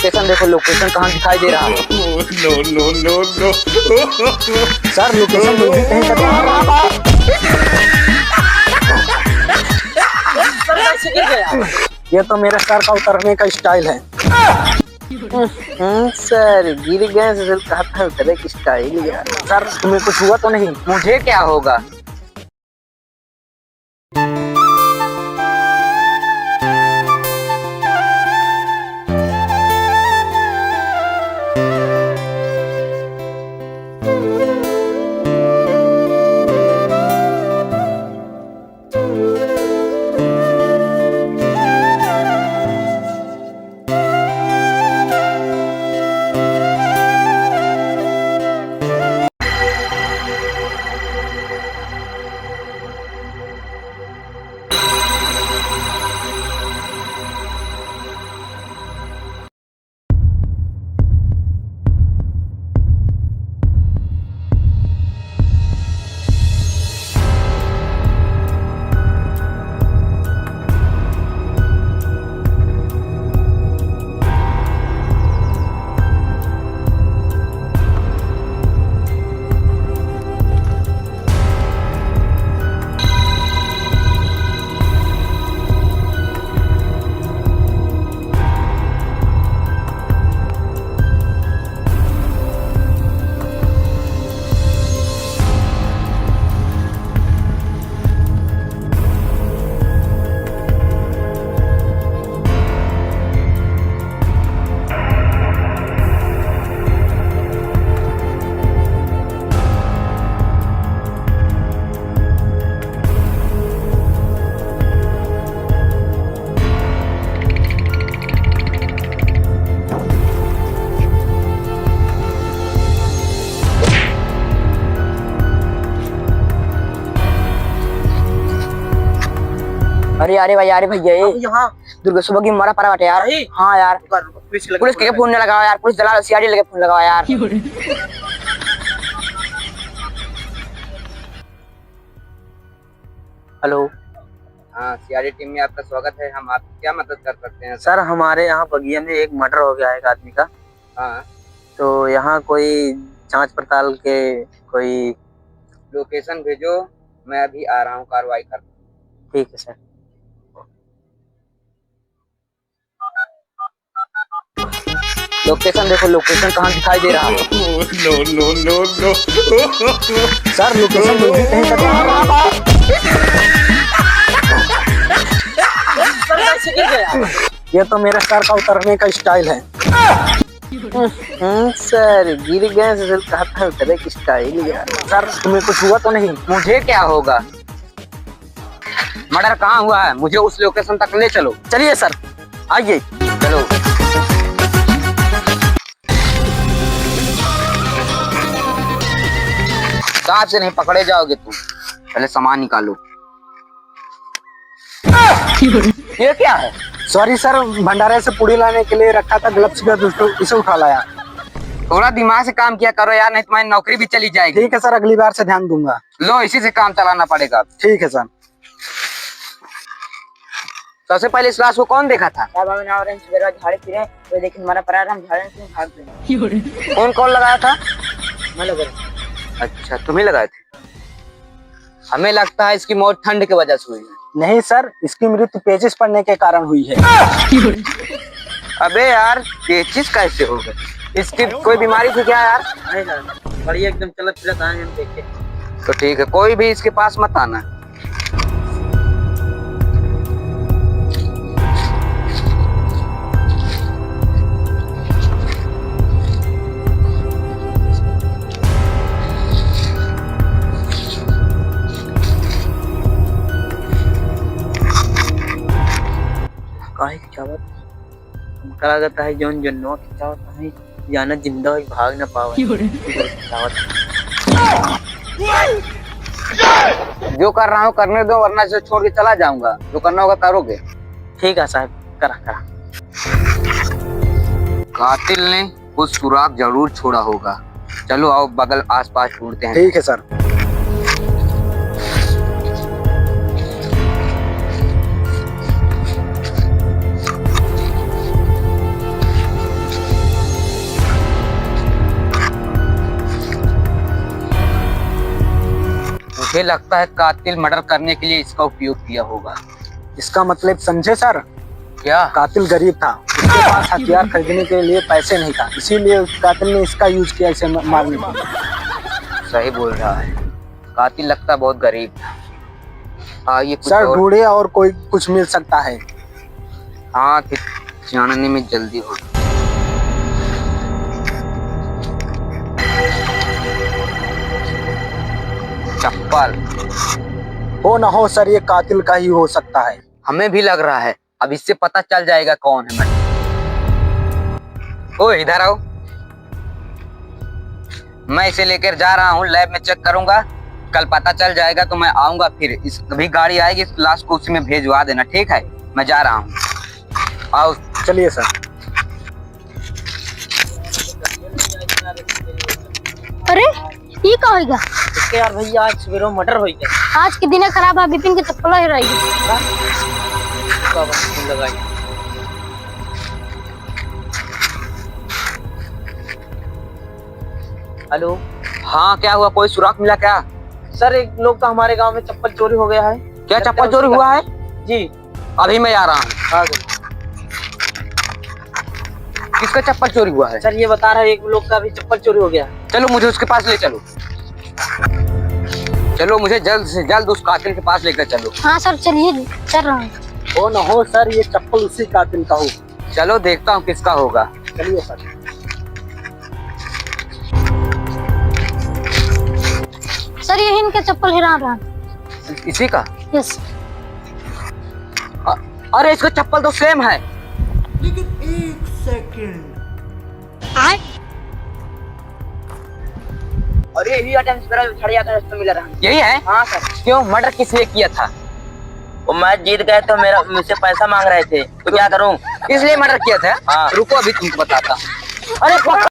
Location देखो, location कहाँ दिखाई दे रहा है? No no no no. Sir location मुझे कहीं तक ये तो मेरे सर का उतरने का स्टाइल है। सर गिर गए सर, कहता है उतरे की स्टाइल यार। सर तुम्हें कुछ हुआ तो नहीं? मुझे क्या होगा? अरे अरे भाई, अरे भैया यहाँ दुर्गा सुबह की मारा पड़ा बाटे यार। हाँ यार, पुलिस के फोन ने लगाओ यार, पुलिस दलाल सीआईडी लगे फोन लगाओ यार। हेलो। हाँ, सीआईडी टीम में आपका स्वागत है। हम आपकी क्या मदद कर सकते हैं? सर हमारे यहाँ बगिया में एक मर्डर हो गया है एक आदमी का। हाँ, तो यहाँ कोई जांच पड़ताल के कोई। लोकेशन भेजो, मैं अभी आ रहा हूँ कार्रवाई कर। ठीक है सर। लोकेशन देखो, लोकेशन कहाँ दिखाई दे रहा है? No no no no. Sir location मुझे कहीं तक ये तो मेरे सर का उतरने का स्टाइल है। सर गिर गए सर, कहता है उतरे की स्टाइल यार। सर तुम्हें कुछ हुआ तो नहीं? मुझे क्या होगा? मर्डर कहाँ हुआ है? मुझे उस लोकेशन तक ले चलो। चलिए सर, आइए। चलो। कहाँ से नहीं पकड़े जाओगे तुम? पहले सामान निकालो। ये क्या है? सॉरी सर, भंडारे से पूड़ी लाने के लिए रखा था, ग्लव्स का इसे उठा लाया। थोड़ा दिमाग से काम किया करो यार, नहीं तुम्हारी नौकरी भी चली जाएगी। ठीक है सर, अगली बार से ध्यान दूंगा। लो, इसी से काम चलाना पड़ेगा। ठीक है सर। सबसे पहले इस लाश को कौन देखा था? झाड़े फिरे तो लेकिन हमारा परार हम झाड़े से भाग गए। कौन कौन लगाया था? मैं लगा। अच्छा, तुम्हें लगाए थे। हमें लगता है इसकी मौत ठंड की वजह से हुई है। नहीं सर, इसकी मृत्यु पेचिस पड़ने के कारण हुई है। अबे यार, ये चीज कैसे हो गई? इसकी कोई बीमारी थी क्या यार? नहीं सर, बढ़िया एकदम चलत फिरत आए हम देखे। तो ठीक है, कोई भी इसके पास मत आना। काहे की चावत हमका लगता है जौन जन्नवा की चावत है जाना जिंदा ही भाग ना पावे। जो कर रहा हूँ करने दो, वरना इसे छोड़ के चला जाऊंगा। जो करना होगा करोगे। ठीक है साहब, करा करा। कातिल ने कुछ सुराग जरूर छोड़ा होगा। चलो आओ बगल आसपास ढूंढते हैं। ठीक है सर। मुझे लगता है कातिल मर्डर करने के लिए इसका उपयोग किया होगा। इसका मतलब समझे सर, क्या? कातिल गरीब था, उसके पास हथियार खरीदने के लिए पैसे नहीं था, इसीलिए उस कातिल ने इसका यूज किया इसे मारने के लिए। सही बोल रहा है, कातिल लगता बहुत गरीब था। हाँ ये कुछ सर और- ढूंढे और कोई कुछ मिल सकता है। हाँ फिर जानने में जल्दी हो। चप्पल। हो ना हो सर, ये कातिल का ही हो सकता है। हमें भी लग रहा है, अब इससे पता चल जाएगा कौन है। ओ इधर आओ, मैं इसे लेकर जा रहा हूँ, लैब में चेक करूंगा, कल पता चल जाएगा तो मैं आऊंगा। फिर इस अभी गाड़ी आएगी, इस लाश को उसी में भेजवा देना, ठीक है? मैं जा रहा हूँ, आओ। चलिए सर। अरे ये का होगा? इसके यार भैया आज सवेरे मर्डर हो गया। आज के दिन खराब है, विपिन के चप्पल ही रहेगी। हेलो हाँ क्या हुआ, कोई सुराग मिला क्या? सर, एक लोग का हमारे गांव में चप्पल चोरी हो गया है। क्या चप्पल चोरी हुआ है? जी। अभी मैं आ रहा हूँ। किसका चप्पल चोरी हुआ है? सर ये बता रहा है एक लोग का भी चप्पल चोरी हो गया। चलो मुझे उसके पास ले चलो, चलो मुझे जल्द से जल्द उस कातिल के पास लेकर चलो। हाँ सर चलिए, चल रहा हूँ। हो ना हो सर, ये चप्पल उसी कातिल का हो। चलो देखता हूँ किसका होगा। चलिए सर। सर ये इनका चप्पल हिरा रहा। इसी का? यस। अरे इसका चप्पल तो सेम है। और ये ही टाइम से छड़ जाता है, मिल रहा है। यही है? हाँ सर। क्यों, मर्डर किसने किया था? वो मैच जीत गए तो मेरा मुझसे पैसा मांग रहे थे, तो क्या करूं? इसलिए मर्डर किया था? हाँ। रुको अभी तुमको बताता। अरे